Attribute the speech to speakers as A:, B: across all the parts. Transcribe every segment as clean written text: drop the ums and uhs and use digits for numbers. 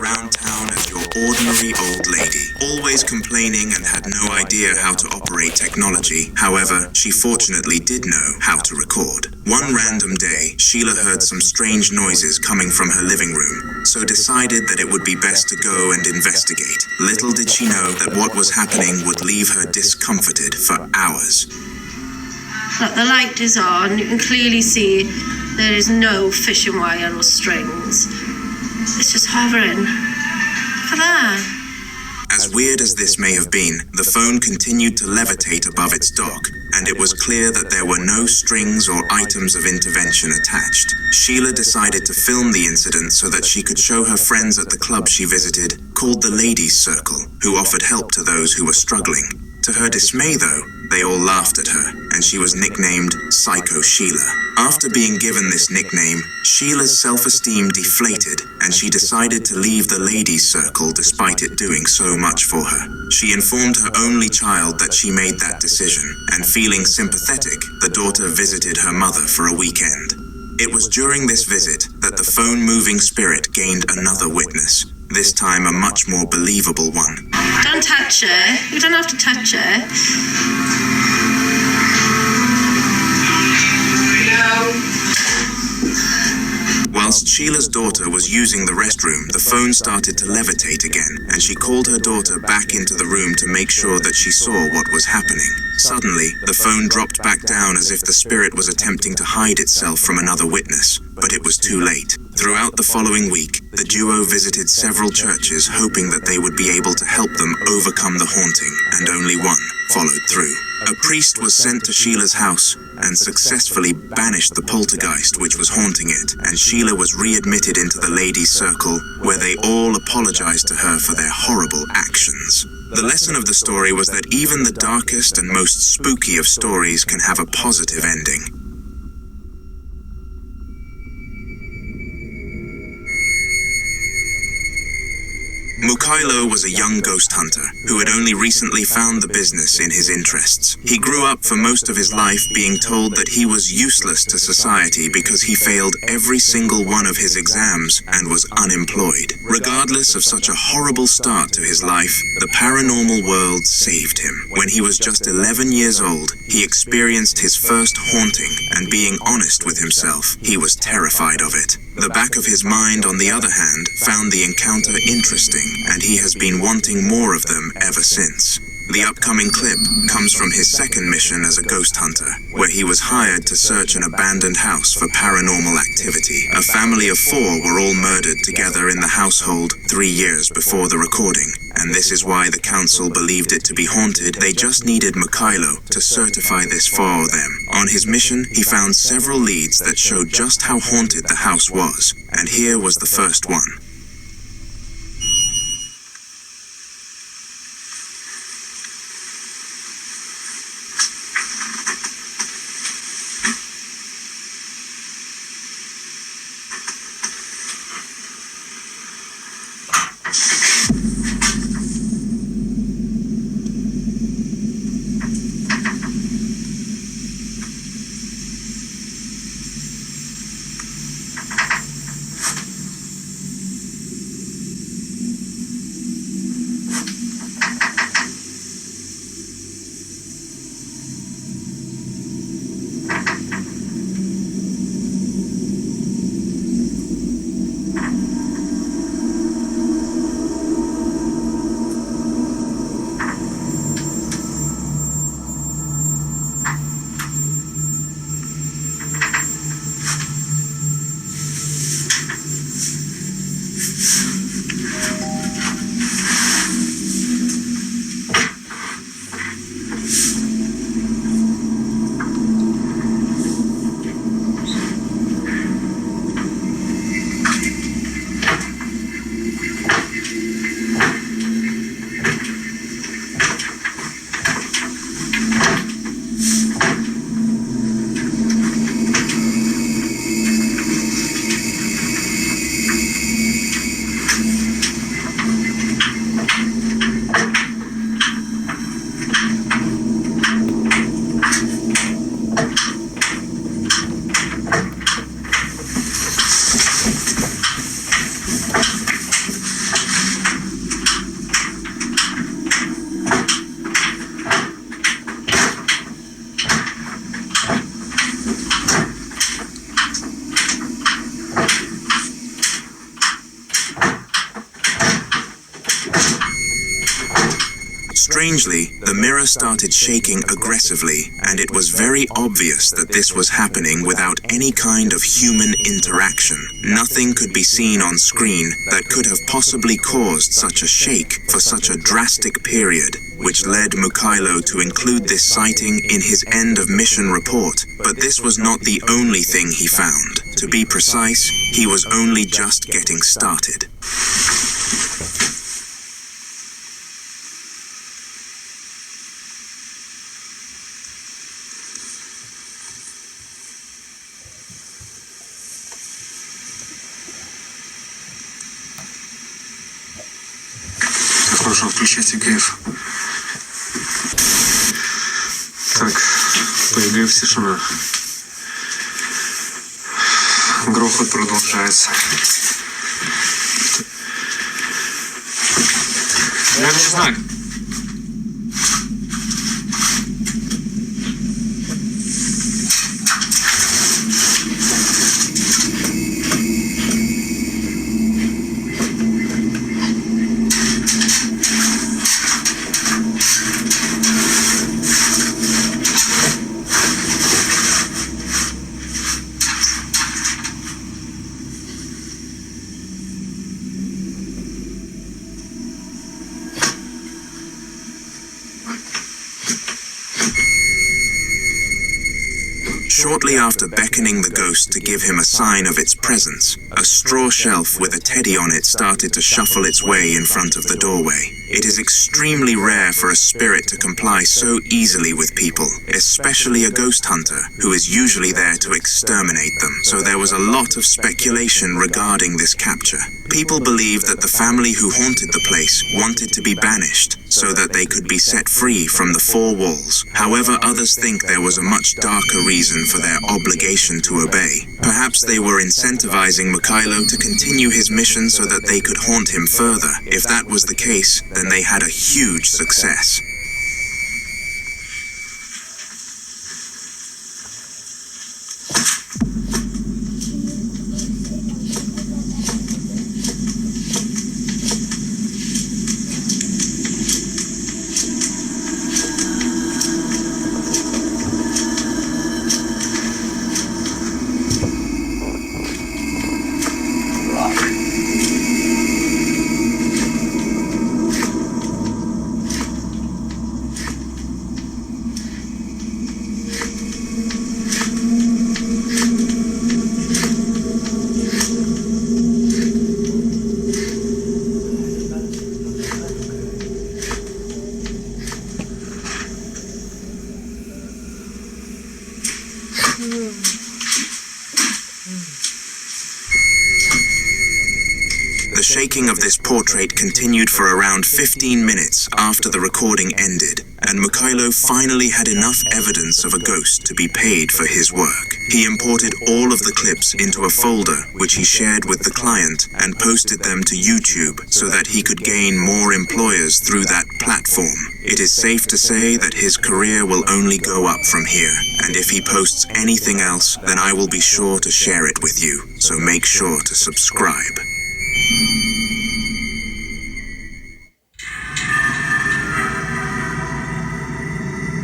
A: around town as your ordinary old lady, always complaining and had no idea how to operate technology. However, she fortunately did know how to record. One random day, Sheila heard some strange noises coming from her living room, so decided that it would be best to go and investigate. Little did she know that what was happening would leave her discomforted for hours.
B: Look, the light is on. You can clearly see there is no fishing wire or strings. It's just hovering. Look at that.
A: As weird as this may have been, the phone continued to levitate above its dock, and it was clear that there were no strings or items of intervention attached. Sheila decided to film the incident so that she could show her friends at the club she visited, called the Ladies' Circle, who offered help to those who were struggling. To her dismay, though, they all laughed at her, and she was nicknamed Psycho Sheila. After being given this nickname, Sheila's self-esteem deflated, and she decided to leave the Ladies' Circle despite it doing so much for her. She informed her only child that she made that decision, and feeling sympathetic, the daughter visited her mother for a weekend. It was during this visit that the phone-moving spirit gained another witness, this time a much more believable one.
B: Don't touch it. You don't have to touch it.
A: Whilst Sheila's daughter was using the restroom, the phone started to levitate again, and she called her daughter back into the room to make sure that she saw what was happening. Suddenly, the phone dropped back down as if the spirit was attempting to hide itself from another witness, but it was too late. Throughout the following week, the duo visited several churches hoping that they would be able to help them overcome the haunting, and only one followed through. A priest was sent to Sheila's house and successfully banished the poltergeist which was haunting it, and Sheila was readmitted into the Ladies' Circle, where they all apologized to her for their horrible actions. The lesson of the story was that even the darkest and most spooky of stories can have a positive ending. Mukailo was a young ghost hunter who had only recently found the business in his interests. He grew up for most of his life being told that he was useless to society because he failed every single one of his exams and was unemployed. Regardless of such a horrible start to his life, the paranormal world saved him. When he was just 11 years old, he experienced his first haunting, and being honest with himself, he was terrified of it. The back of his mind, on the other hand, found the encounter interesting, and he has been wanting more of them ever since. The upcoming clip comes from his second mission as a ghost hunter, where he was hired to search an abandoned house for paranormal activity. A family of 4 were all murdered together in the household 3 years before the recording, and this is why the council believed it to be haunted. They just needed Mukailo to certify this for them. On his mission, he found several leads that showed just how haunted the house was, and here was the first one. Strangely, the mirror started shaking aggressively, and it was very obvious that this was happening without any kind of human interaction. Nothing could be seen on screen that could have possibly caused such a shake for such a drastic period, which led Mikhailo to include this sighting in his end of mission report. But this was not the only thing he found. To be precise, he was only just getting started.
C: Хорошо, включайте КФ. Так, по ЕГФ тишина. Грохот продолжается. Горячий знак.
A: Shortly after beckoning the ghost to give him a sign of its presence, a straw shelf with a teddy on it started to shuffle its way in front of the doorway. It is extremely rare for a spirit to comply so easily with people, especially a ghost hunter, who is usually there to exterminate them. So there was a lot of speculation regarding this capture. People believe that the family who haunted the place wanted to be banished, so that they could be set free from the four walls. However, others think there was a much darker reason for their obligation to obey. Perhaps they were incentivizing Mikhailo to continue his mission so that they could haunt him further. If that was the case, then they had a huge success. The shaking of this portrait continued for around 15 minutes after the recording ended, and Mikhailo finally had enough evidence of a ghost to be paid for his work. He imported all of the clips into a folder, which he shared with the client, and posted them to YouTube so that he could gain more employers through that platform. It is safe to say that his career will only go up from here, and if he posts anything else, then I will be sure to share it with you, so make sure to subscribe.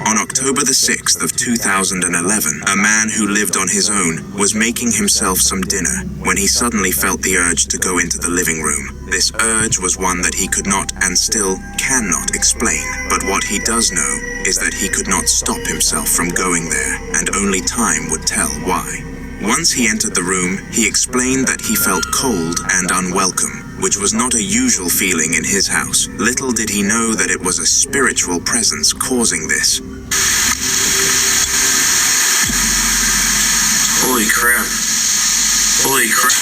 A: On October the 6th of 2011, a man who lived on his own was making himself some dinner when he suddenly felt the urge to go into the living room. This urge was one that he could not and still cannot explain, but what he does know is that he could not stop himself from going there, and only time would tell why. Once he entered the room, he explained that he felt cold and unwelcome, which was not a usual feeling in his house. Little did he know that it was a spiritual presence causing this.
D: Holy crap. Holy crap.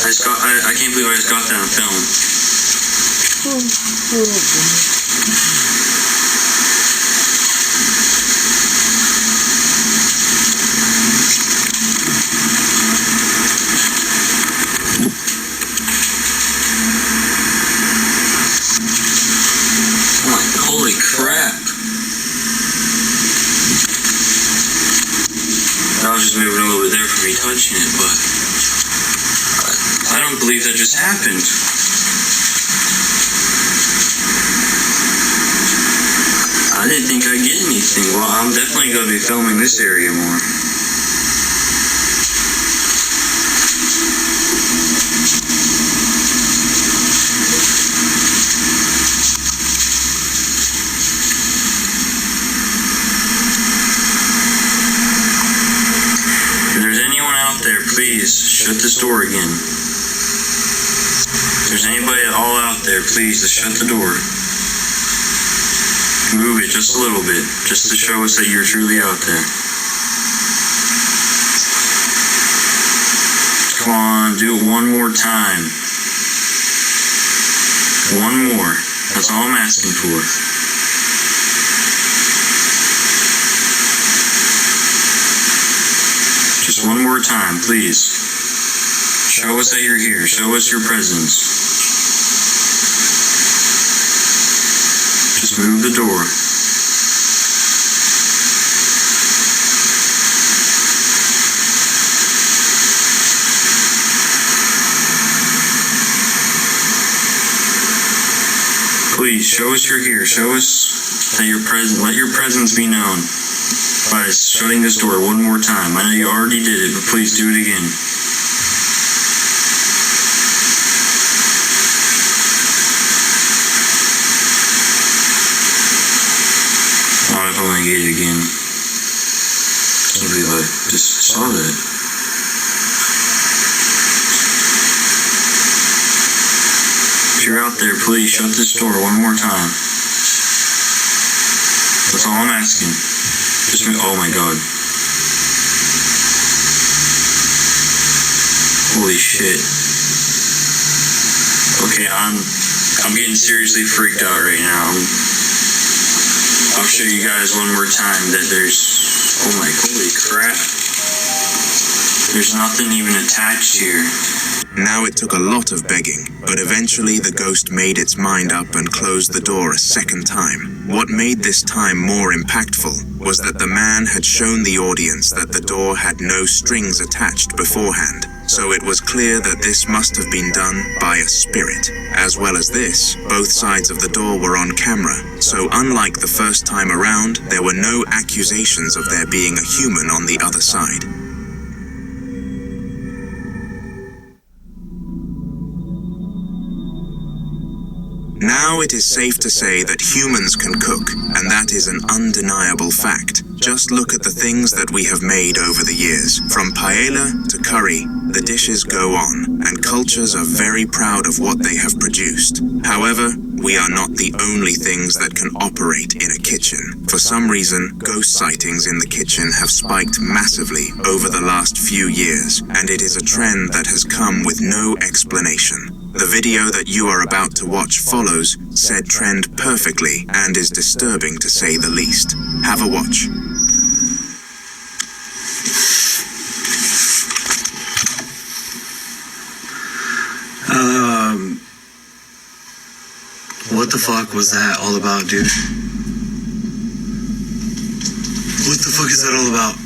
D: I can't believe I just got that on film. Holy crap. I was just moving a little bit there for me touching it, but I don't believe that just happened. didn't think I'd get anything. Well, I'm definitely going to be filming this area more. If there's anyone out there, please shut this door again. If there's anybody at all out there, please just shut the door. Move it just a little bit, just to show us that you're truly out there. Come on, do it one more time. One more. That's all I'm asking for. Just one more time, please. Show us that you're here. Show us your presence. Just move the door. Please, show us you're here. Show us that you're present. Let your presence be known by shutting this door one more time. I know you already did it, but please do it again. If I want to get it again. Can't believe I just saw that. If you're out there, please shut this door one more time. That's all I'm asking. Oh my god. Holy shit. Okay, I'm getting seriously freaked out right now. I'll show you guys one more time that there's, oh my, holy crap. There's nothing even attached here.
A: Now it took a lot of begging, but eventually the ghost made its mind up and closed the door a second time. What made this time more impactful was that the man had shown the audience that the door had no strings attached beforehand. So it was clear that this must have been done by a spirit. As well as this, both sides of the door were on camera, so unlike the first time around, there were no accusations of there being a human on the other side. Now it is safe to say that humans can cook, and that is an undeniable fact. Just look at the things that we have made over the years. From paella to curry, the dishes go on, and cultures are very proud of what they have produced. However, we are not the only things that can operate in a kitchen. For some reason, ghost sightings in the kitchen have spiked massively over the last few years, and it is a trend that has come with no explanation. The video that you are about to watch follows said trend perfectly and is disturbing to say the least. Have a watch.
E: What the fuck was that all about, dude? What the fuck is that all about?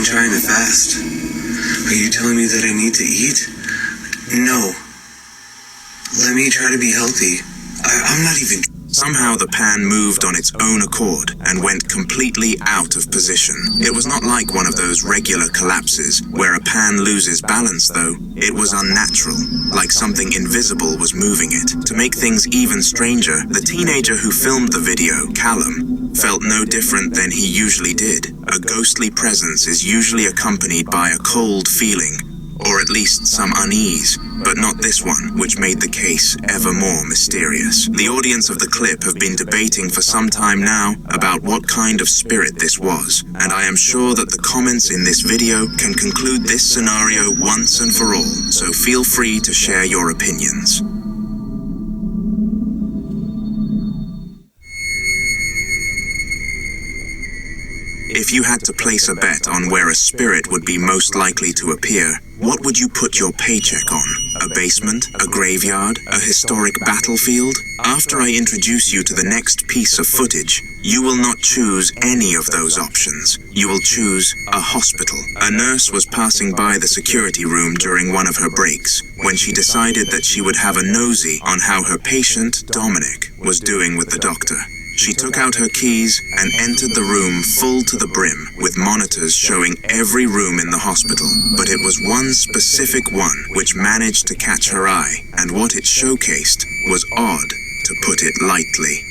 E: Trying to fast. Are you telling me that I need to eat? No. Let me try to be healthy. I'm not even...
A: Somehow the pan moved on its own accord and went completely out of position. It was not like one of those regular collapses where a pan loses balance though. It was unnatural, like something invisible was moving it. To make things even stranger, the teenager who filmed the video, Callum, felt no different than he usually did. A ghostly presence is usually accompanied by a cold feeling, or at least some unease, but not this one, which made the case ever more mysterious. The audience of the clip have been debating for some time now about what kind of spirit this was, and I am sure that the comments in this video can conclude this scenario once and for all, so feel free to share your opinions. If you had to place a bet on where a spirit would be most likely to appear, what would you put your paycheck on? A basement? A graveyard? A historic battlefield? After I introduce you to the next piece of footage, you will not choose any of those options. You will choose a hospital. A nurse was passing by the security room during one of her breaks when she decided that she would have a nosy on how her patient, Dominic, was doing with the doctor. She took out her keys and entered the room full to the brim, with monitors showing every room in the hospital. But it was one specific one which managed to catch her eye, and what it showcased was odd, to put it lightly.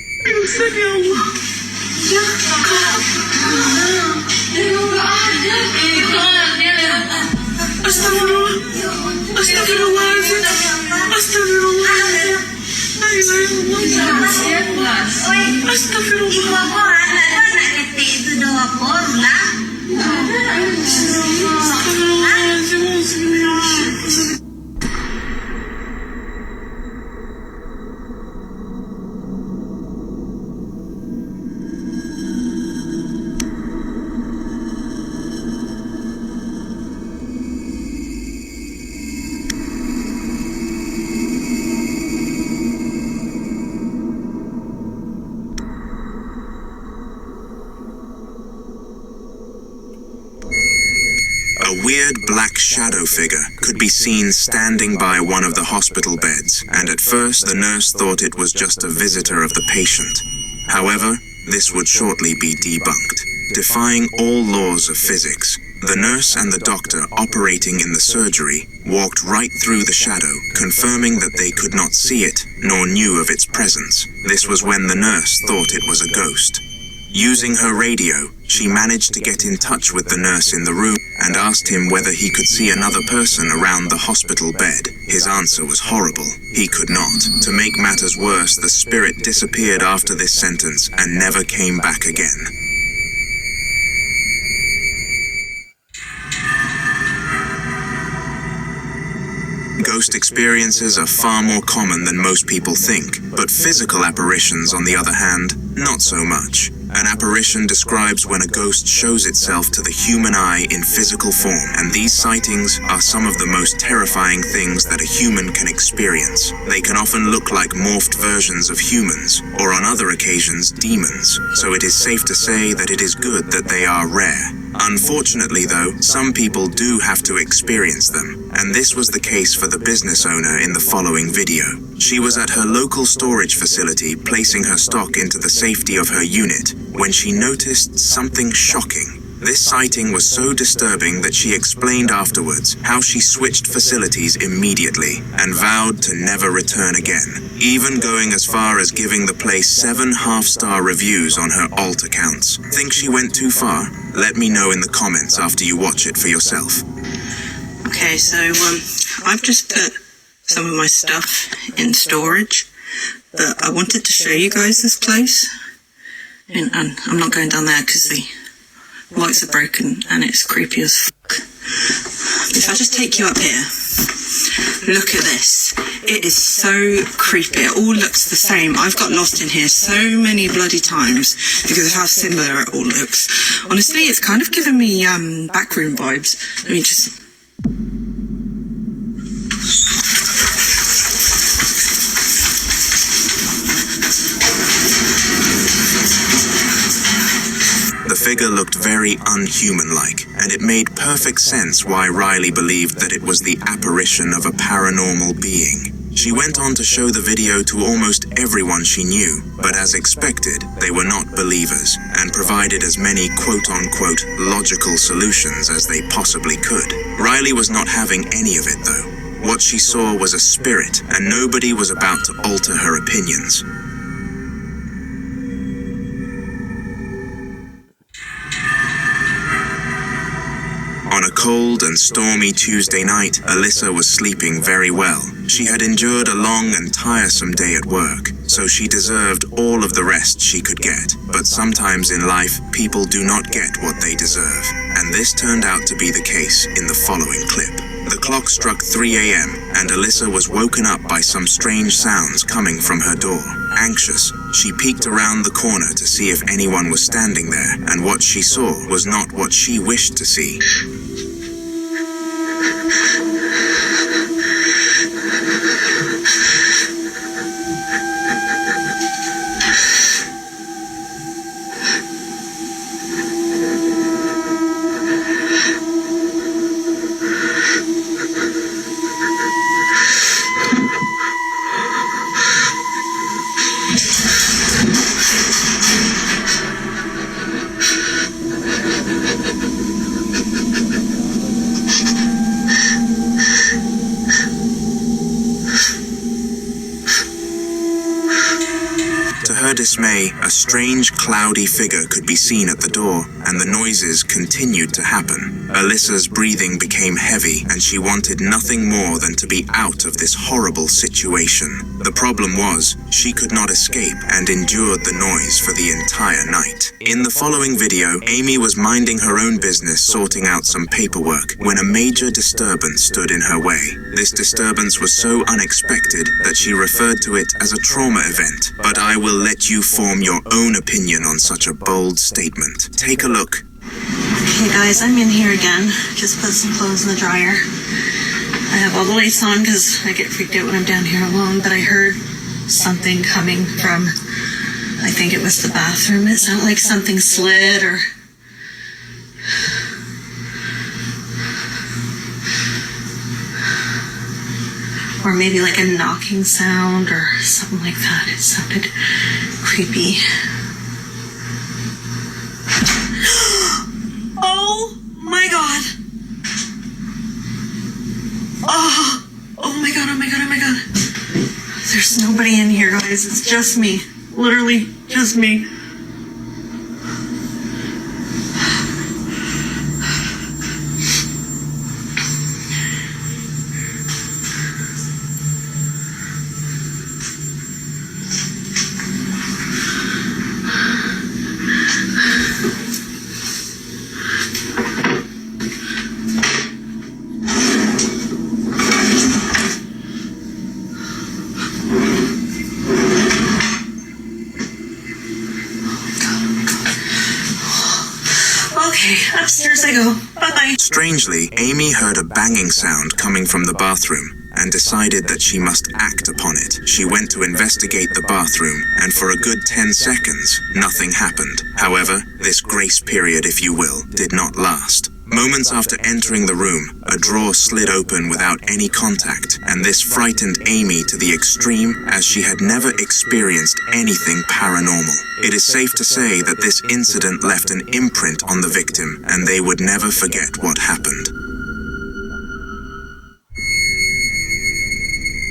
A: A weird black shadow figure could be seen standing by one of the hospital beds, and at first the nurse thought it was just a visitor of the patient. However, this would shortly be debunked. Defying all laws of physics, the nurse and the doctor operating in the surgery walked right through the shadow, confirming that they could not see it, nor knew of its presence. This was when the nurse thought it was a ghost. Using her radio, she managed to get in touch with the nurse in the room and asked him whether he could see another person around the hospital bed. His answer was horrible. He could not. To make matters worse, the spirit disappeared after this sentence and never came back again. Ghost experiences are far more common than most people think, but physical apparitions, on the other hand, not so much. An apparition describes when a ghost shows itself to the human eye in physical form, and these sightings are some of the most terrifying things that a human can experience. They can often look like morphed versions of humans, or on other occasions, demons, so it is safe to say that it is good that they are rare. Unfortunately, though, some people do have to experience them, and this was the case for the business owner in the following video. She was at her local storage facility placing her stock into the safety of her unit when she noticed something shocking. This sighting was so disturbing that she explained afterwards how she switched facilities immediately and vowed to never return again, even going as far as giving the place 7 half-star reviews on her alt accounts. Think she went too far? Let me know in the comments after you watch it for yourself.
F: Okay, so I've just put some of my stuff in storage, but I wanted to show you guys this place, and I'm not going down there because the lights are broken and it's creepy as fuck. If I just take you up here, look at this. It is so creepy. It all looks the same. I've got lost in here so many bloody times because of how similar it all looks. Honestly, it's kind of giving me backroom vibes. Let me just...
A: The figure looked very unhuman-like, and it made perfect sense why Riley believed that it was the apparition of a paranormal being. She went on to show the video to almost everyone she knew, but as expected, they were not believers, and provided as many quote-unquote logical solutions as they possibly could. Riley was not having any of it, though. What she saw was a spirit, and nobody was about to alter her opinions. On a cold and stormy Tuesday night, Alyssa was sleeping very well. She had endured a long and tiresome day at work, so she deserved all of the rest she could get. But sometimes in life, people do not get what they deserve, and this turned out to be the case in the following clip. The clock struck 3 a.m., and Alyssa was woken up by some strange sounds coming from her door. Anxious, She peeked around the corner to see if anyone was standing there, and what she saw was not what she wished to see. To her dismay, a strange, cloudy figure could be seen at the door, and the noises continued to happen. Alyssa's breathing became heavy, and she wanted nothing more than to be out of this horrible situation. The problem was, she could not escape and endured the noise for the entire night. In the following video, Amy was minding her own business sorting out some paperwork when a major disturbance stood in her way. This disturbance was so unexpected that she referred to it as a trauma event, but I will let you form your own opinion on such a bold statement. Take a look.
F: Okay guys, I'm in here again. Just put some clothes in the dryer. I have all the lights on because I get freaked out when I'm down here alone, but I heard something coming from, I think it was the bathroom. It sounded like something slid or maybe like a knocking sound or something like that. It sounded creepy. Oh my god. Oh my god, oh my god, oh my god. There's nobody in here, guys. It's just me. Literally just me. Okay, upstairs I go. Bye-bye.
A: Strangely, Amy heard a banging sound coming from the bathroom and decided that she must act upon it. She went to investigate the bathroom, and for a good 10 seconds, nothing happened. However, this grace period, if you will, did not last. Moments after entering the room, a drawer slid open without any contact, and this frightened Amy to the extreme as she had never experienced anything paranormal. It is safe to say that this incident left an imprint on the victim, and they would never forget what happened.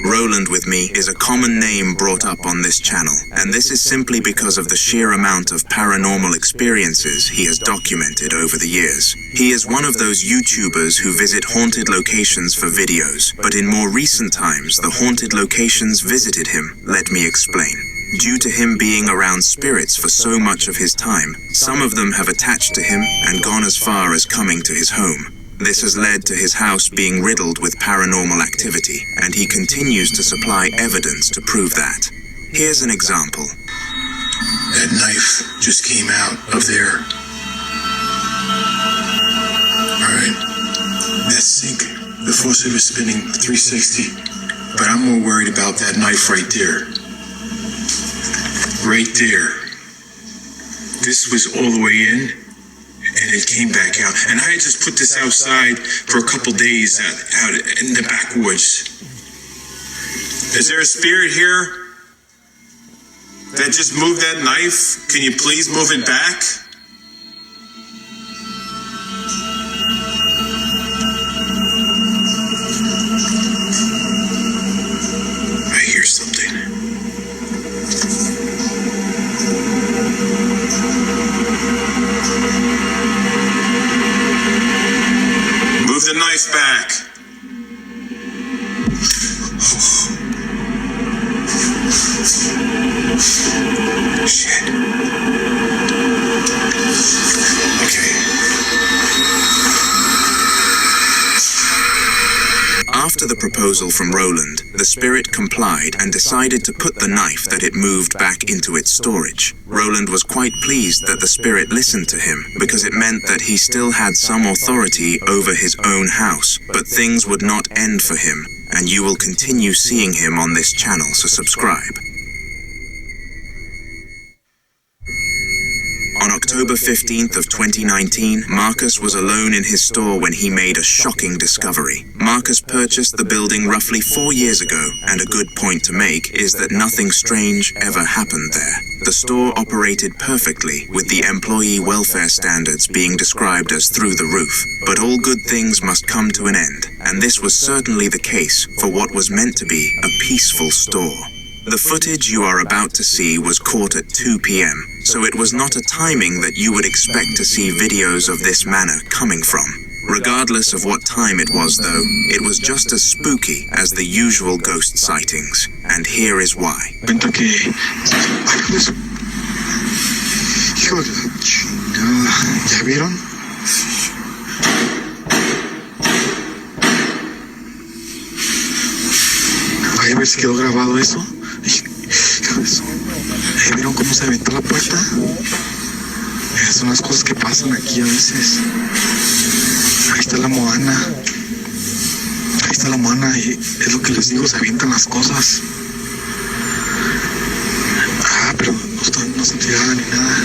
A: Roland with me is a common name brought up on this channel, and this is simply because of the sheer amount of paranormal experiences he has documented over the years. He is one of those YouTubers who visit haunted locations for videos, but in more recent times the haunted locations visited him. Let me explain. Due to him being around spirits for so much of his time, some of them have attached to him and gone as far as coming to his home. This has led to his house being riddled with paranormal activity, and he continues to supply evidence to prove that. Here's an example.
G: That knife just came out of there. Alright. That sink, the faucet is spinning 360, but I'm more worried about that knife right there. Right there. This was all the way in, and it came back out. And I had just put this outside for a couple days out in the backwoods. Is there a spirit here that just moved that knife? Can you please move it back? I hear something. Move the knife back. Shit. Okay.
A: After After the proposal from Roland, the spirit complied and decided to put the knife that it moved back into its storage. Roland was quite pleased that the spirit listened to him, because it meant that he still had some authority over his own house, but things would not end for him, and you will continue seeing him on this channel, so subscribe. On October 15th of 2019, Marcus was alone in his store when he made a shocking discovery. Marcus purchased the building roughly 4 years ago, and a good point to make is that nothing strange ever happened there. The store operated perfectly, with the employee welfare standards being described as through the roof. But all good things must come to an end, and this was certainly the case for what was meant to be a peaceful store. The footage you are about to see was caught at 2 p.m., so it was not a timing that you would expect to see videos of this manner coming from. Regardless of what time it was, though, it was just as spooky as the usual ghost sightings, and here is why.
C: Cuenta que... Hijo de la chingada. ¿Ya vieron? Ay, a ver si quedó grabado eso. ¿Vieron cómo se aventó la puerta? Esas son las cosas que pasan aquí a veces. Ahí está la Moana. Ahí está la Moana y es lo que les digo, se avientan las cosas. Pero no se entregaba ni nada.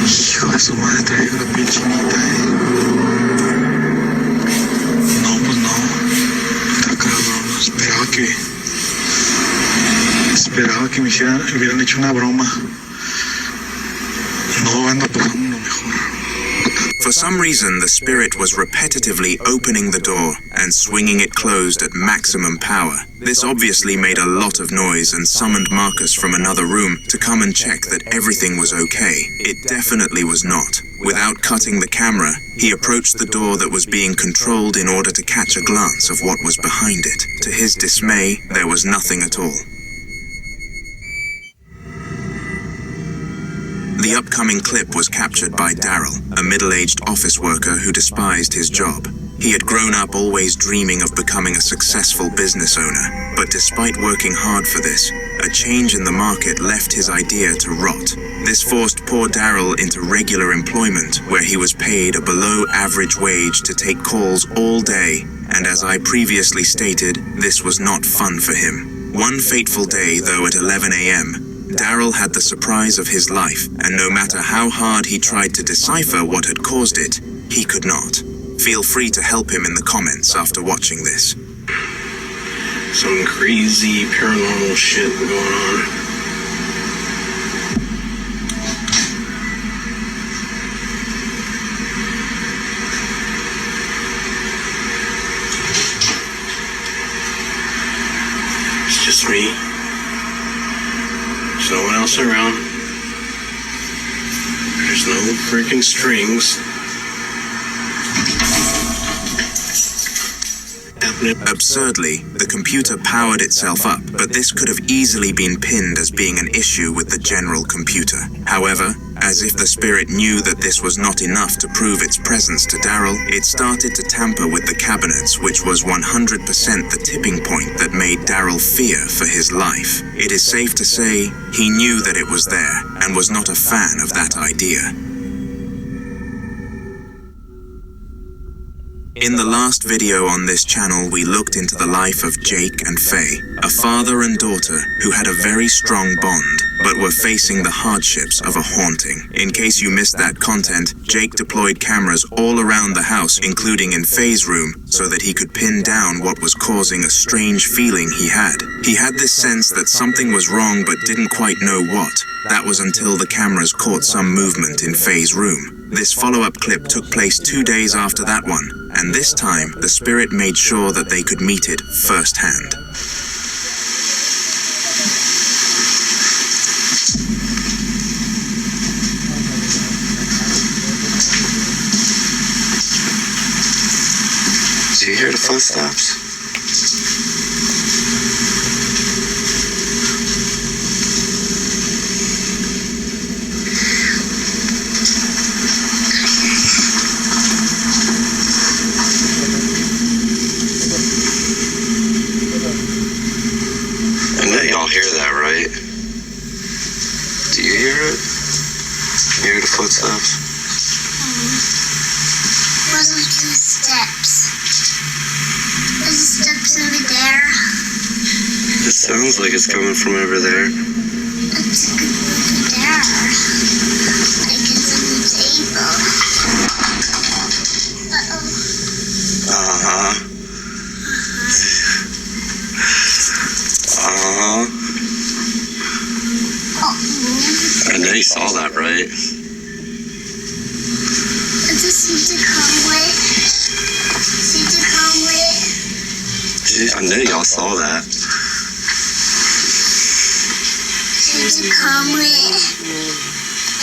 C: Hijo de su madre, trae la piel chinita, No, pues no. Está cabrón. Esperaba que me hubieran hecho una broma. No anda pasando lo mejor.
A: For some reason, the spirit was repetitively opening the door and swinging it closed at maximum power. This obviously made a lot of noise and summoned Marcus from another room to come and check that everything was okay. It definitely was not. Without cutting the camera, he approached the door that was being controlled in order to catch a glance of what was behind it. To his dismay, there was nothing at all. The upcoming clip was captured by Daryl, a middle-aged office worker who despised his job. He had grown up always dreaming of becoming a successful business owner, but despite working hard for this, a change in the market left his idea to rot. This forced poor Daryl into regular employment, where he was paid a below-average wage to take calls all day, and as I previously stated, this was not fun for him. One fateful day, though, at 11 a.m., Daryl had the surprise of his life, and no matter how hard he tried to decipher what had caused it, he could not. Feel free to help him in the comments after watching this.
E: Some crazy paranormal shit going on. It's just me. There's no one else around. There's no freaking strings.
A: Absurdly, the computer powered itself up, but this could have easily been pinned as being an issue with the general computer. However, as if the spirit knew that this was not enough to prove its presence to Daryl, it started to tamper with the cabinets, which was 100% the tipping point that made Daryl fear for his life. It is safe to say he knew that it was there and was not a fan of that idea. In the last video on this channel, we looked into the life of Jake and Faye, a father and daughter who had a very strong bond, but were facing the hardships of a haunting. In case you missed that content, Jake deployed cameras all around the house, including in Faye's room, so that he could pin down what was causing a strange feeling he had. He had this sense that something was wrong but didn't quite know what. That was until the cameras caught some movement in Faye's room. This follow-up clip took place 2 days after that one, and this time, the spirit made sure that they could meet it firsthand.
E: Do you hear the footsteps? hear it? You hear the footsteps?
H: Wasn't the steps? Is the steps over there?
E: It sounds like it's coming from over there.
H: It's over there. Like it's on the table. Uh-oh.
E: Uh-huh. Uh-huh. I know you saw that, right?
H: Is this Santa Conway? Santa Conway?
E: I know y'all saw that.
H: Santa Conway.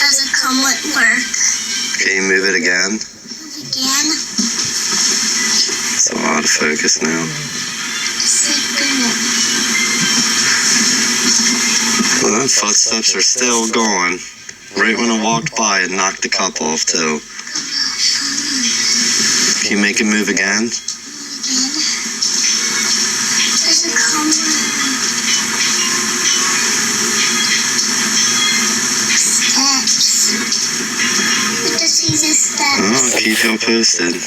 H: Does it come with work?
E: Can you move it again?
H: Again?
E: It's out of focus now.
H: Sleeping.
E: Well, the footsteps are still going. Right when I walked by, it knocked the cup off, too. Can you make it move again?
H: Again? Does it come with steps? What does he say steps?
E: Oh, keep you posted.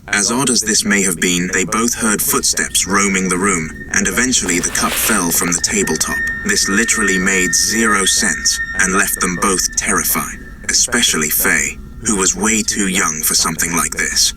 A: As odd as this may have been, they both heard footsteps roaming the room, and eventually the cup fell from the tabletop. This literally made 0 sense, and left them both terrified, especially Faye, who was way too young for something like this.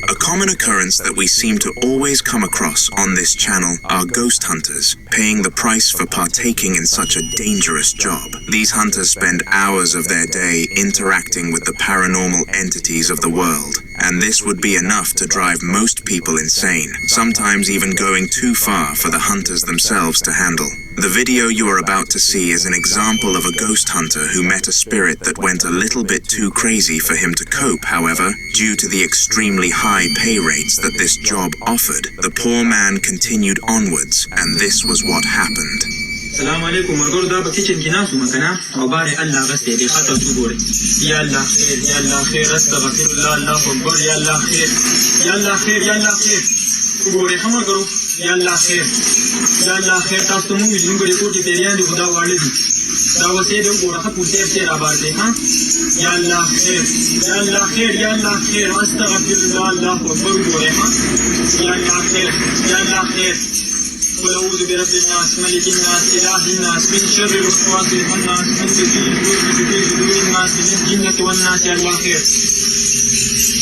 A: A common occurrence that we seem to always come across on this channel are ghost hunters, paying the price for partaking in such a dangerous job. These hunters spend hours of their day interacting with the paranormal entities of the world, and this would be enough to drive most people insane, sometimes even going too far for the hunters themselves to handle. The video you are about to see is an example of a ghost hunter who met a spirit that went a little bit too crazy for him to cope. However, due to the extremely high pay rates that this job offered, the poor man continued onwards, and this was what happened.
I: السلام عليكم مرغور دا بكيتشن كناس ومكنا وباري الله بس يدي خطر تقول يا الله خير يا الله خير استغفر الله الله اكبر يا الله خير يا الله خير يا الله خير تقول خمر کرو يا الله خير يا الله خير تاسو مو ویلین کو ریپورت پیریان دی خدا والدي دا وسه دې وګوره خپل تیر باندې ها يا الله خير يا الله خير يا الله خير استغفر الله الله اكبر وګوره ها يا الله خير يا الله خير ونعوذ برب الناس ملك الناس إله الناس من شر الوسواس الخناس من شر الناس من الجنة والناس يا الله خير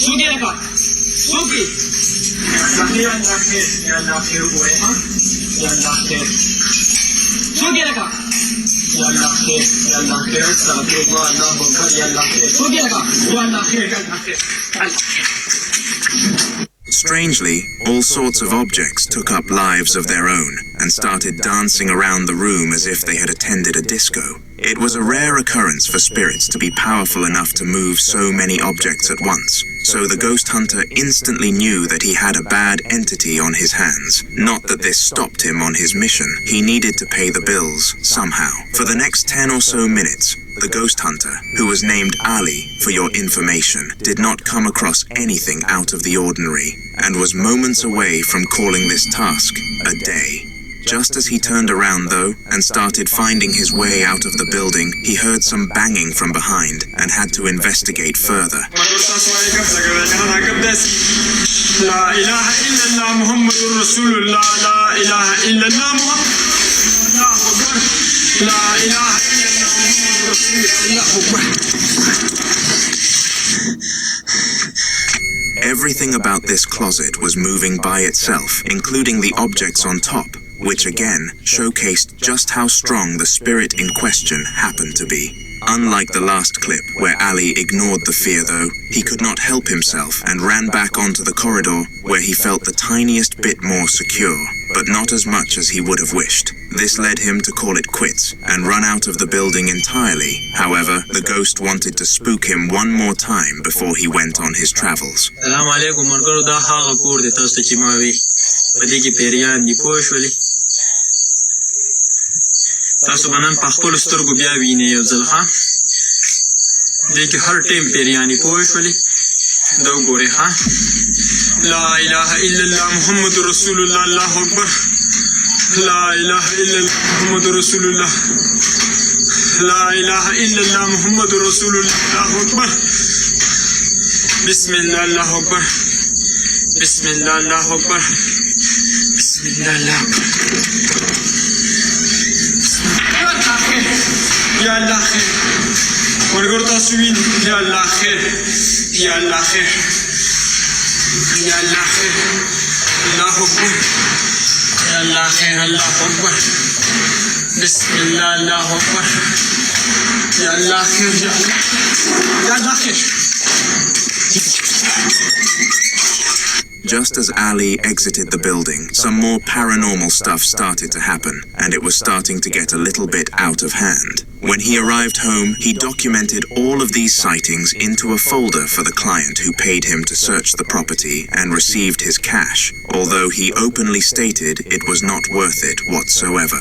I: سوقي لك سوقي يا الله خير يا الله خير ويها يا الله خير سوقي لك يا الله خير يا الله خير استغفر الله الله اكبر يا الله خير سوقي لك يا الله خير يا الله خير
A: Strangely, all sorts of objects took up lives of their own and started dancing around the room as if they had attended a disco. It was a rare occurrence for spirits to be powerful enough to move so many objects at once, so the ghost hunter instantly knew that he had a bad entity on his hands. Not that this stopped him on his mission. He needed to pay the bills somehow. For the next 10 or so minutes, the ghost hunter, who was named Ali for your information, did not come across anything out of the ordinary and was moments away from calling this task a day. Just as he turned around, though, and started finding his way out of the building, he heard some banging from behind and had to investigate further. Everything about this closet was moving by itself, including the objects on top, which again showcased just how strong the spirit in question happened to be. Unlike the last clip, where Ali ignored the fear though, he could not help himself and ran back onto the corridor, where he felt the tiniest bit more secure, but not as much as he would have wished. This led him to call it quits and run out of the building entirely. However, the ghost wanted to spook him one more time before he went on his travels.
I: السلام علیکم مرګرو دا هغه کور دی تاسو چې ما وی په دې کې پیریان دی پوه شولې تاسو باندې په خپل سترګو بیا وینئ یو ځل ها دې کې هر ټیم پیریان دی پوه شولې دا وګورئ ها لا اله الا الله محمد رسول الله الله اکبر لا إله إلا الله محمد رسول الله لا إله إلا الله محمد رسول الله الله أكبر بسم الله الله أكبر بسم الله الله أكبر بسم الله الله أكبر يا الله خير ورقرطة سوين يا الله خير يا الله خير يا الله خير الله أكبر يا الله خير الله أكبر بسم الله الله أكبر يا الله خير يا الله خير.
A: Just as Ali exited the building, some more paranormal stuff started to happen, and it was starting to get a little bit out of hand. When he arrived home, he documented all of these sightings into a folder for the client who paid him to search the property and received his cash, although he openly stated it was not worth it whatsoever.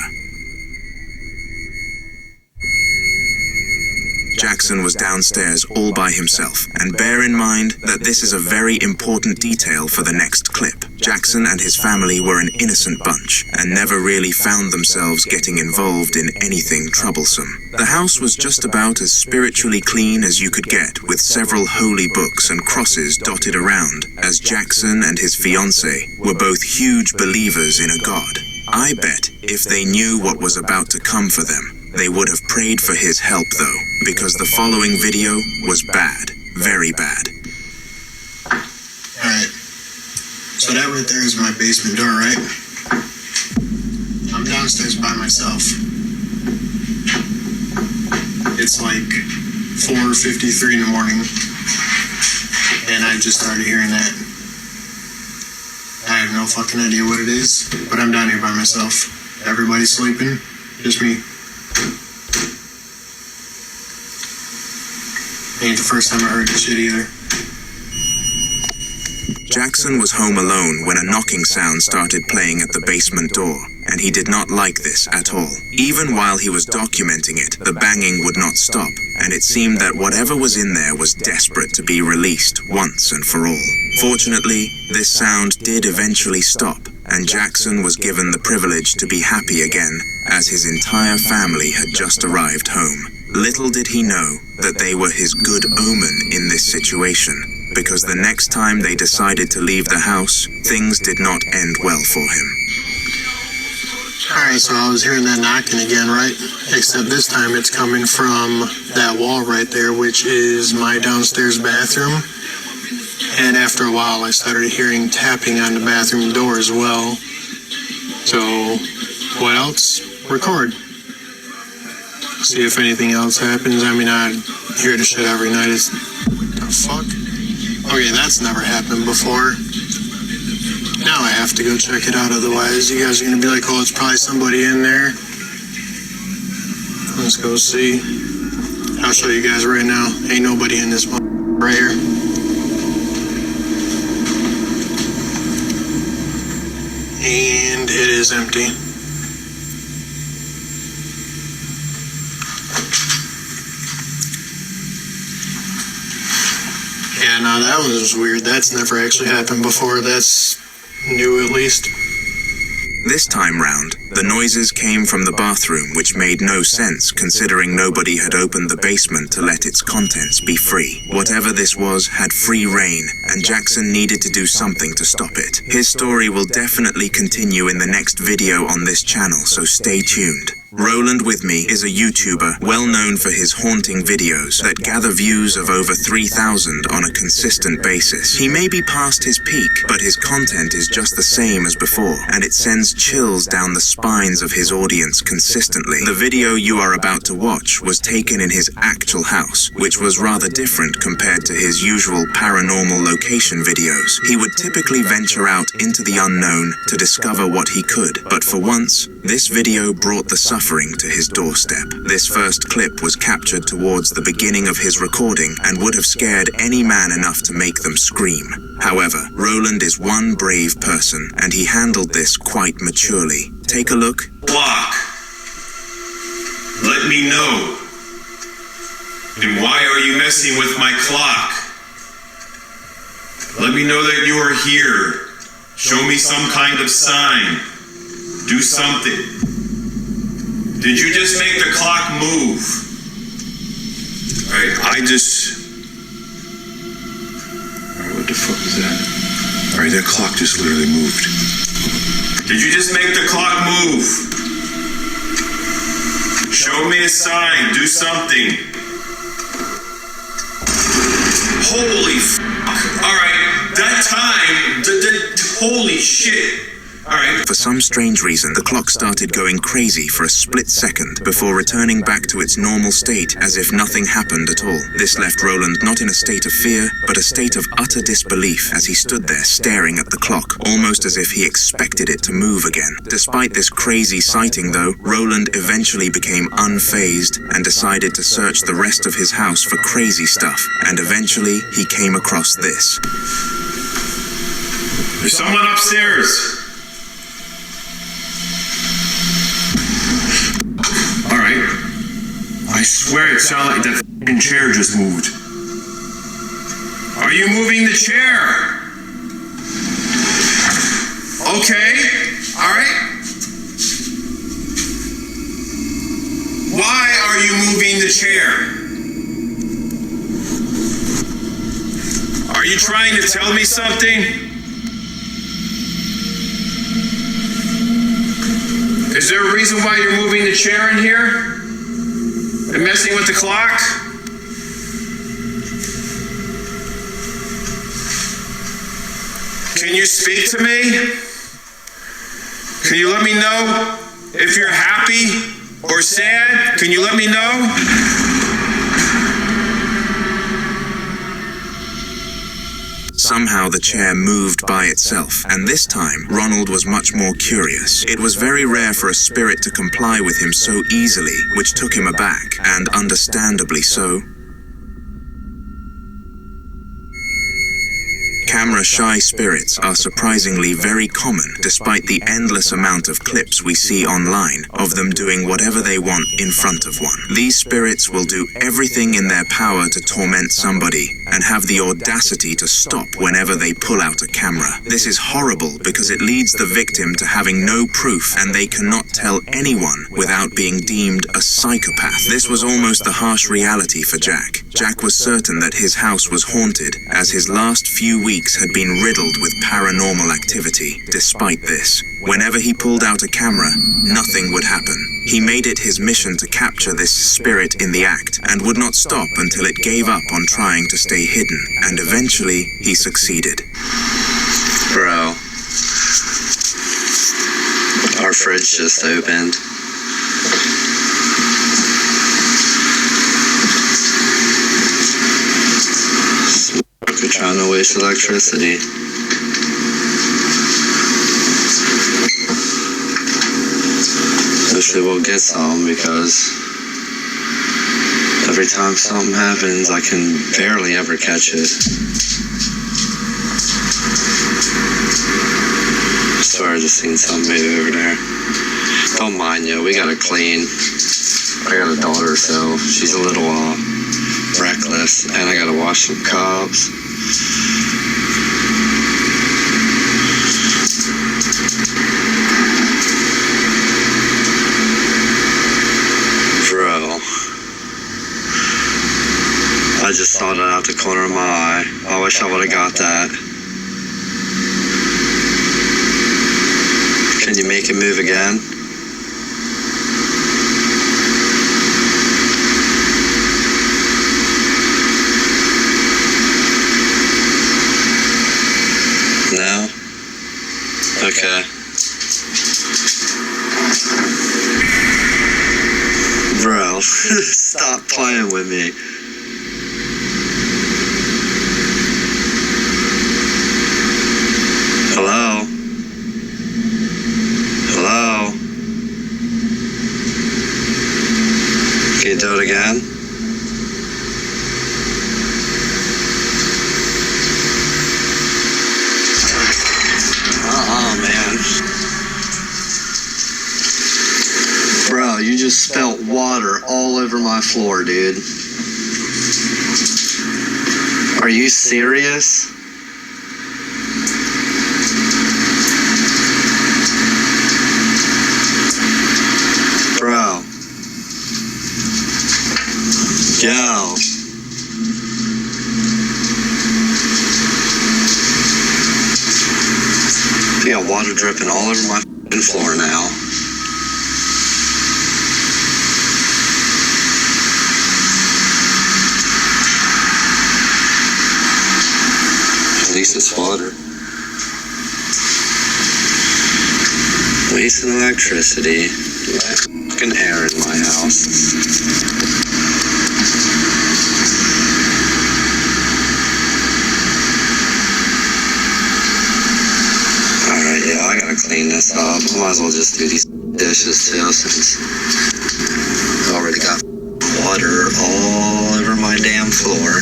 A: Jackson was downstairs all by himself, and bear in mind that this is a very important detail for the next clip. Jackson and his family were an innocent bunch, and never really found themselves getting involved in anything troublesome. The house was just about as spiritually clean as you could get, with several holy books and crosses dotted around, as Jackson and his fiancée were both huge believers in a god. I bet if they knew what was about to come for them, they would have prayed for his help though, because the following video was bad, very bad.
C: Alright, so that right there is my basement door, right? I'm downstairs by myself. It's like 4:53 in the morning, and I just started hearing that. I have no fucking idea what it is, but I'm down here by myself. Everybody's sleeping, just me. Ain't the first time I heard this shit either.
A: Jackson was home alone when a knocking sound started playing at the basement door, and he did not like this at all. Even while he was documenting it, the banging would not stop, and it seemed that whatever was in there was desperate to be released once and for all. Fortunately, this sound did eventually stop, and Jackson was given the privilege to be happy again, as his entire family had just arrived home. Little did he know that they were his good omen in this situation, because the next time they decided to leave the house, things did not end well for him.
C: Alright, so I was hearing that knocking again, right? Except this time it's coming from that wall right there, which is my downstairs bathroom. And after a while, I started hearing tapping on the bathroom door as well. So, what else? Record. See if anything else happens. I mean, I hear the shit every night. It's... the fuck? Okay, that's never happened before. Now I have to go check it out, otherwise you guys are gonna be like, oh, it's probably somebody in there. Let's go see. I'll show you guys right now. Ain't nobody in this right here. And it is empty. Yeah, no, that was weird. That's never actually happened before. That's new, at least.
A: This time round, the noises came from the bathroom, which made no sense considering nobody had opened the basement to let its contents be free. Whatever this was had free reign, and Jackson needed to do something to stop it. His story will definitely continue in the next video on this channel, so stay tuned. Roland With Me is a YouTuber well known for his haunting videos that gather views of over 3,000 on a consistent basis. He may be past his peak, but his content is just the same as before, and it sends chills down the spines of his audience consistently. The video you are about to watch was taken in his actual house, which was rather different compared to his usual paranormal location videos. He would typically venture out into the unknown to discover what he could, but for once, this video brought the suffering to his doorstep. This first clip was captured towards the beginning of his recording and would have scared any man enough to make them scream. However, Roland is one brave person, and he handled this quite maturely. Take a look.
J: Clock. Let me know. And why are you messing with my clock? Let me know that you are here. Show me some kind of sign. Do something. Did you just make the clock move? Alright, Alright, what the fuck was that? Alright, that clock just literally moved. Did you just make the clock move? Show me a sign. Do something. Holy fuck. Alright, that time, holy shit. Alright.
A: For some strange reason, the clock started going crazy for a split second before returning back to its normal state as if nothing happened at all. This left Roland not in a state of fear, but a state of utter disbelief as he stood there staring at the clock, almost as if he expected it to move again. Despite this crazy sighting though, Roland eventually became unfazed and decided to search the rest of his house for crazy stuff, and eventually he came across this.
J: There's someone upstairs. Alright. I swear it sounded like that fucking chair just moved. Are you moving the chair? Okay. Alright. Why are you moving the chair? Are you trying to tell me something? Is there a reason why you're moving the chair in here? And messing with the clock? Can you speak to me? Can you let me know if you're happy or sad? Can you let me know?
A: Somehow the chair moved by itself, and this time Ronald was much more curious. It was very rare for a spirit to comply with him so easily, which took him aback, and understandably so. Camera-shy spirits are surprisingly very common, despite the endless amount of clips we see online of them doing whatever they want in front of one. These spirits will do everything in their power to torment somebody, and have the audacity to stop whenever they pull out a camera. This is horrible because it leads the victim to having no proof, and they cannot tell anyone without being deemed a psychopath. This was almost the harsh reality for Jack. Jack was certain that his house was haunted, as his last few weeks had been riddled with paranormal activity. Despite this, whenever he pulled out a camera, nothing would happen. He made it his mission to capture this spirit in the act, and would not stop until it gave up on trying to stay hidden, and eventually he succeeded.
E: Bro, our fridge just opened. We're trying to waste electricity. Hopefully we'll get some, because every time something happens, I can barely ever catch it. I swear I just seen something move over there. Don't mind you, we gotta clean. I got a daughter, so she's a little reckless, and I gotta wash some cups. Bro, I just saw that out the corner of my eye. I wish I would have got that. Can you make it move again? No? Okay. Bro, stop playing with me. Hello? Hello? Can you do it again? Man. Bro, you just spilt water all over my floor, dude. Are you serious? Yo. I got water dripping all over my floor now. At least it's water. Wasting electricity. Fucking air in my house. Alright, yeah, I gotta clean this up. I might as well just do these dishes too, since I already got water all over my damn floor.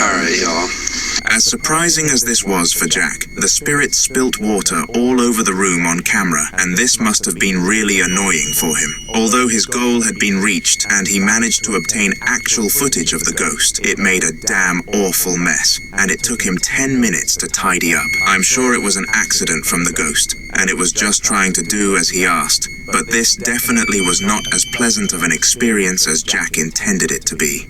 E: Alright, y'all.
A: As surprising as this was for Jack, the spirit spilt water all over the room on camera, and this must have been really annoying for him. Although his goal had been reached and he managed to obtain actual footage of the ghost, it made a damn awful mess, and it took him 10 minutes to tidy up. I'm sure it was an accident from the ghost, and it was just trying to do as he asked, but this definitely was not as pleasant of an experience as Jack intended it to be.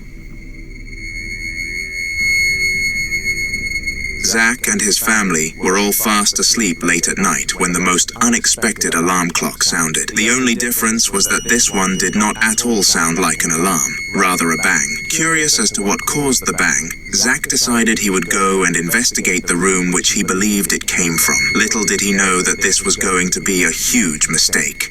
A: Zach and his family were all fast asleep late at night when the most unexpected alarm clock sounded. The only difference was that this one did not at all sound like an alarm, rather a bang. Curious as to what caused the bang, Zach decided he would go and investigate the room which he believed it came from. Little did he know that this was going to be a huge mistake.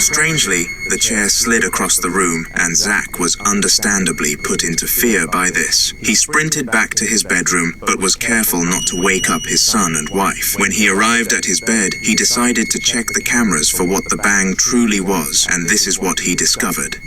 A: Strangely, the chair slid across the room, and Zach was understandably put into fear by this. He sprinted back to his bedroom, but was careful not to wake up his son and wife. When he arrived at his bed, he decided to check the cameras for what the bang truly was, and this is what he discovered.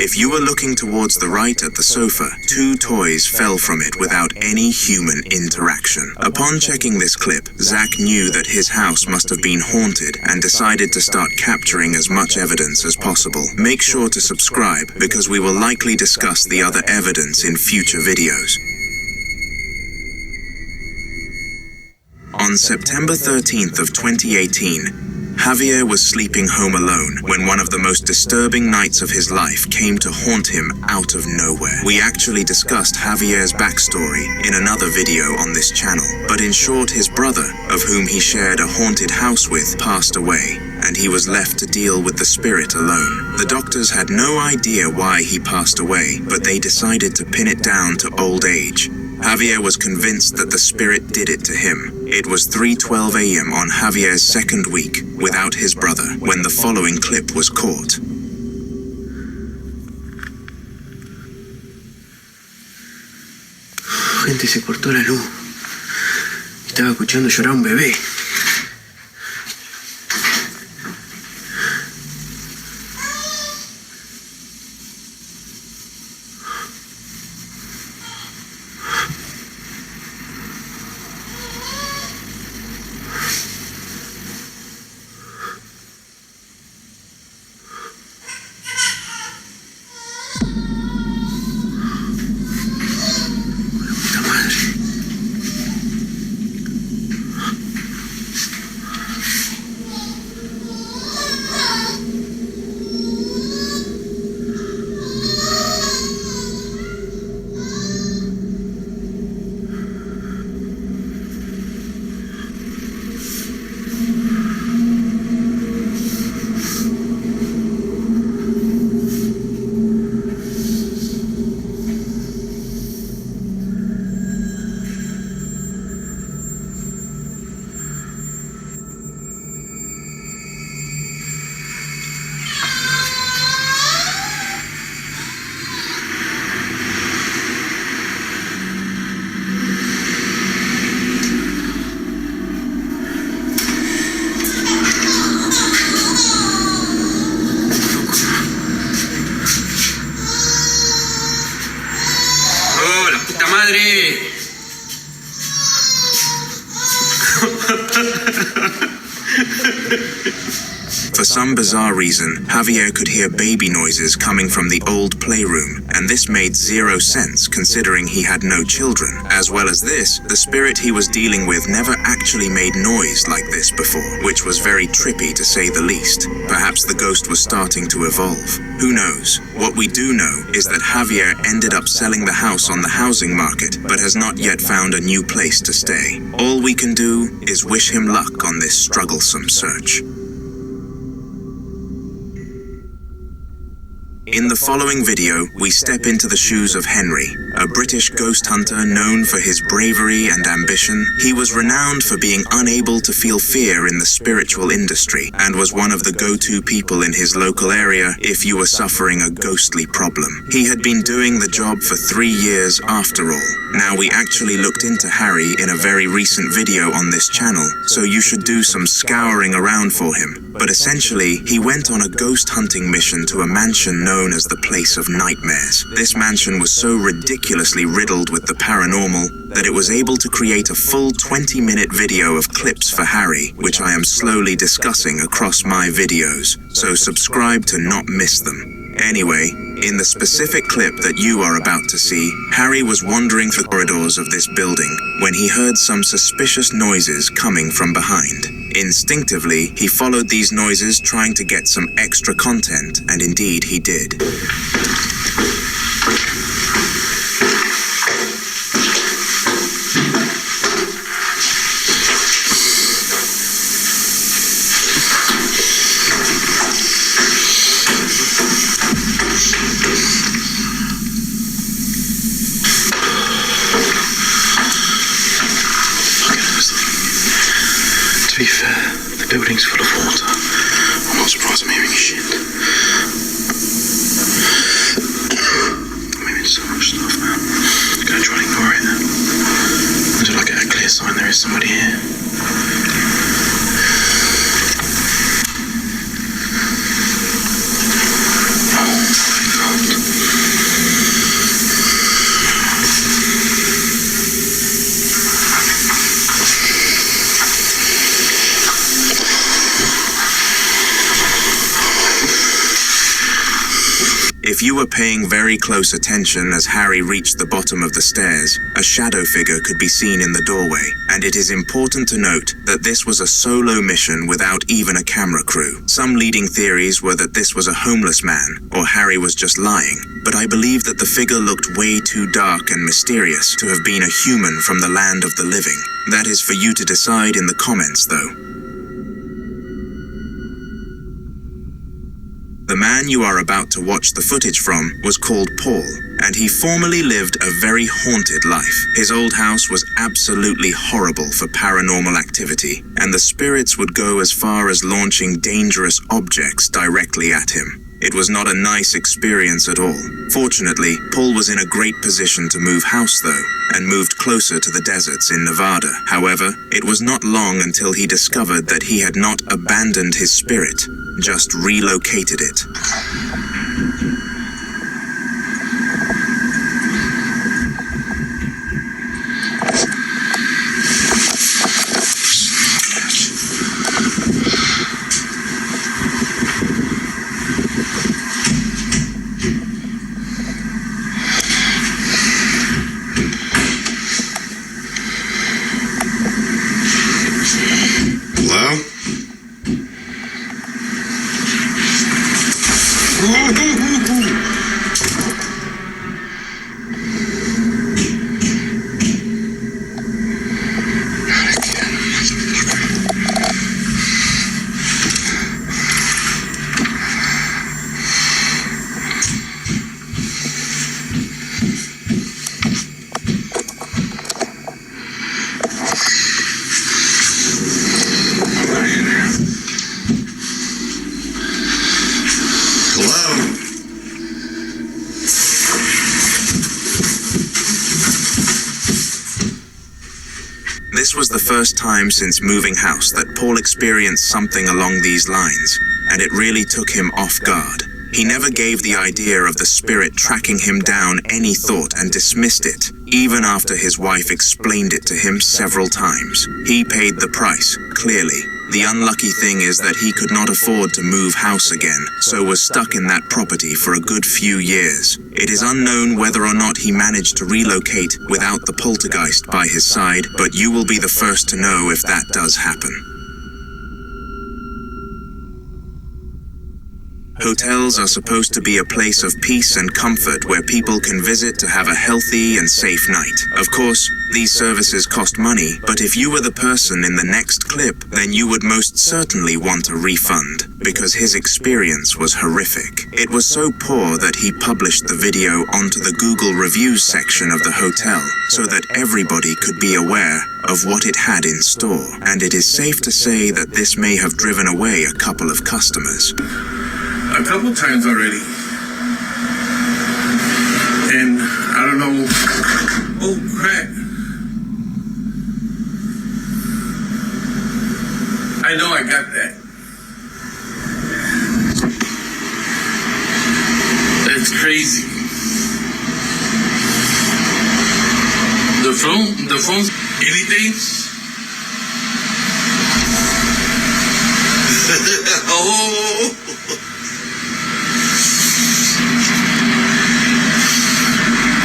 A: If you were looking towards the right at the sofa, 2 toys fell from it without any human interaction. Upon checking this clip, Zach knew that his house must have been haunted and decided to start capturing as much evidence as possible. Make sure to subscribe because we will likely discuss the other evidence in future videos. On September 13th of 2018, Javier was sleeping home alone when one of the most disturbing nights of his life came to haunt him out of nowhere. We actually discussed Javier's backstory in another video on this channel, but in short, his brother, of whom he shared a haunted house with, passed away, and he was left to deal with the spirit alone. The doctors had no idea why he passed away, but they decided to pin it down to old age. Javier was convinced that the spirit did it to him. It was 3:12 a.m. on Javier's second week without his brother when the following clip was caught.
K: Gente, se cortó la luz. Estaba escuchando llorar a un bebé. ¡La puta madre!
A: For some bizarre reason, Javier could hear baby noises coming from the old playroom, and this made zero sense considering he had no children. As well as this, the spirit he was dealing with never actually made noise like this before, which was very trippy to say the least. Perhaps the ghost was starting to evolve. Who knows? What we do know is that Javier ended up selling the house on the housing market, but has not yet found a new place to stay. All we can do is wish him luck on this strugglesome search. In the following video, we step into the shoes of Henry, a British ghost hunter known for his bravery and ambition. He was renowned for being unable to feel fear in the spiritual industry, and was one of the go-to people in his local area if you were suffering a ghostly problem. He had been doing the job for 3 years after all. Now, we actually looked into Harry in a very recent video on this channel, so you should do some scouring around for him. But essentially, he went on a ghost hunting mission to a mansion known as the Place of Nightmares. This mansion was so ridiculously riddled with the paranormal that it was able to create a full 20-minute video of clips for Harry, which I am slowly discussing across my videos, so subscribe to not miss them. Anyway, in the specific clip that you are about to see, Harry was wandering through the corridors of this building when he heard some suspicious noises coming from behind. Instinctively, he followed these noises trying to get some extra content, and indeed he did.
C: To be fair, the building's full of water. I'm not surprised I'm hearing shit. I'm hearing so much stuff, man. I'm gonna try and ignore it then. Until I get a clear sign there is somebody here.
A: If you were paying very close attention as Harry reached the bottom of the stairs, a shadow figure could be seen in the doorway, and it is important to note that this was a solo mission without even a camera crew. Some leading theories were that this was a homeless man, or Harry was just lying, but I believe that the figure looked way too dark and mysterious to have been a human from the land of the living. That is for you to decide in the comments, though. The man you are about to watch the footage from was called Paul, and he formerly lived a very haunted life. His old house was absolutely horrible for paranormal activity, and the spirits would go as far as launching dangerous objects directly at him. It was not a nice experience at all. Fortunately, Paul was in a great position to move house though, and moved closer to the deserts in Nevada. However, it was not long until he discovered that he had not abandoned his spirit, just relocated it.
C: Hello?
A: This was the first time since moving house that Paul experienced something along these lines, and it really took him off guard. He never gave the idea of the spirit tracking him down any thought and dismissed it, even after his wife explained it to him several times. He paid the price, clearly. The unlucky thing is that he could not afford to move house again, so was stuck in that property for a good few years. It is unknown whether or not he managed to relocate without the poltergeist by his side, but you will be the first to know if that does happen. Hotels are supposed to be a place of peace and comfort where people can visit to have a healthy and safe night. Of course, these services cost money, but if you were the person in the next clip, then you would most certainly want a refund, because his experience was horrific. It was so poor that he published the video onto the Google reviews section of the hotel, so that everybody could be aware of what it had in store, and it is safe to say that this may have driven away a couple of customers.
J: A couple times already. And I don't know. Oh, crap. I know I got that. That's crazy. The phone's anything? Oh.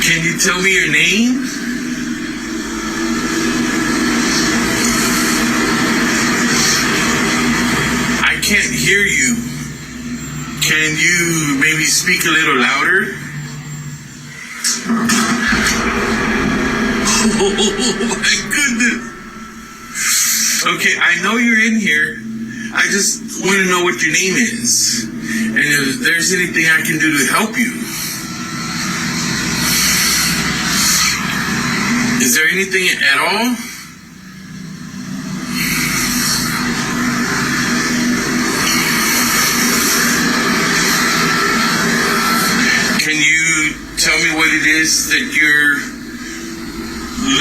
J: Can you tell me your name? I can't hear you. Can you maybe speak a little louder? Oh my goodness. Okay, I know you're in here. I just want to know what your name is. And if there's anything I can do to help you. Is there anything at all? Can you tell me what it is that you're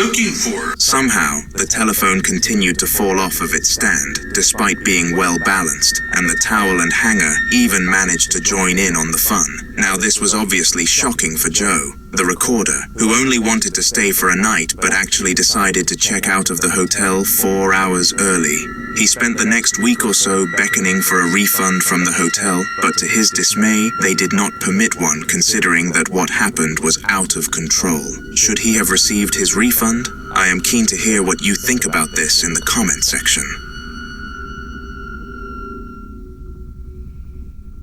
J: looking for?
A: Somehow, the telephone continued to fall off of its stand, despite being well balanced, and the towel and hanger even managed to join in on the fun. Now this was obviously shocking for Joe, the recorder, who only wanted to stay for a night but actually decided to check out of the hotel 4 hours early. He spent the next week or so beckoning for a refund from the hotel, but to his dismay, they did not permit one, considering that what happened was out of control. Should he have received his refund? I am keen to hear what you think about this in the comment section.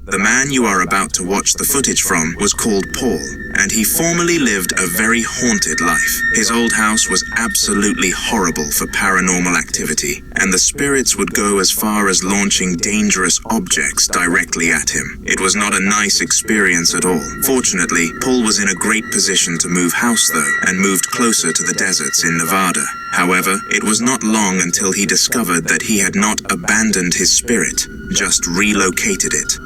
A: The man you are about to watch the footage from was called Paul, and he formerly lived a very haunted life. His old house was absolutely horrible for paranormal activity, and the spirits would go as far as launching dangerous objects directly at him. It was not a nice experience at all. Fortunately, Paul was in a great position to move house though, and moved closer to the deserts in Nevada. However, it was not long until he discovered that he had not abandoned his spirit, just relocated it.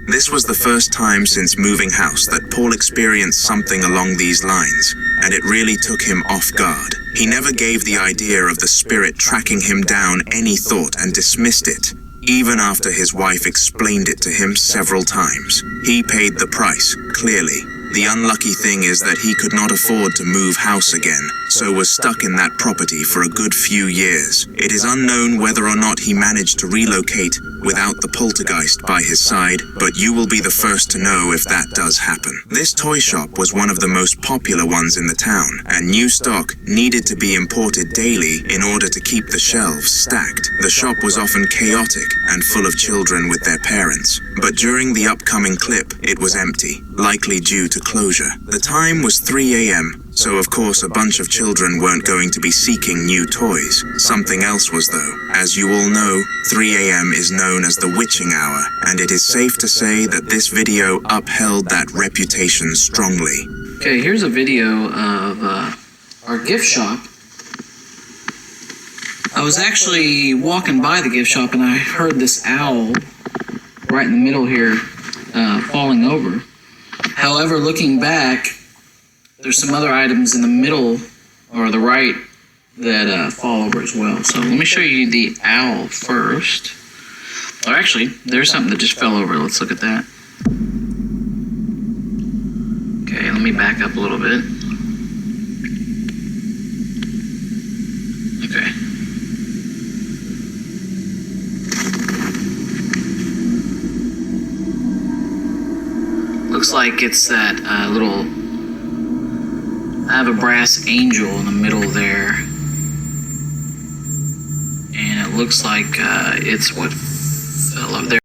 A: This was the first time since moving house that Paul experienced something along these lines, and it really took him off guard. He never gave the idea of the spirit tracking him down any thought and dismissed it, even after his wife explained it to him several times. He paid the price, clearly. The unlucky thing is that he could not afford to move house again, so was stuck in that property for a good few years. It is unknown whether or not he managed to relocate without the poltergeist by his side, but you will be the first to know if that does happen. This toy shop was one of the most popular ones in the town, and new stock needed to be imported daily in order to keep the shelves stacked. The shop was often chaotic and full of children with their parents, but during the upcoming clip, it was empty, likely due to closure. The time was 3 a.m., so of course a bunch of children weren't going to be seeking new toys. Something else was though. As you all know, 3 a.m. is known as the witching hour, and it is safe to say that this video upheld that reputation strongly.
L: Okay, here's a video of our gift shop. I was actually walking by the gift shop and I heard this owl right in the middle here falling over. However, looking back, there's some other items in the middle or the right that fall over as well. So let me show you the owl first. Or actually, there's something that just fell over. Let's look at that. Okay, let me back up a little bit. Okay. Looks like it's that little... I have a brass angel in the middle there. And it looks like it's what fell over there.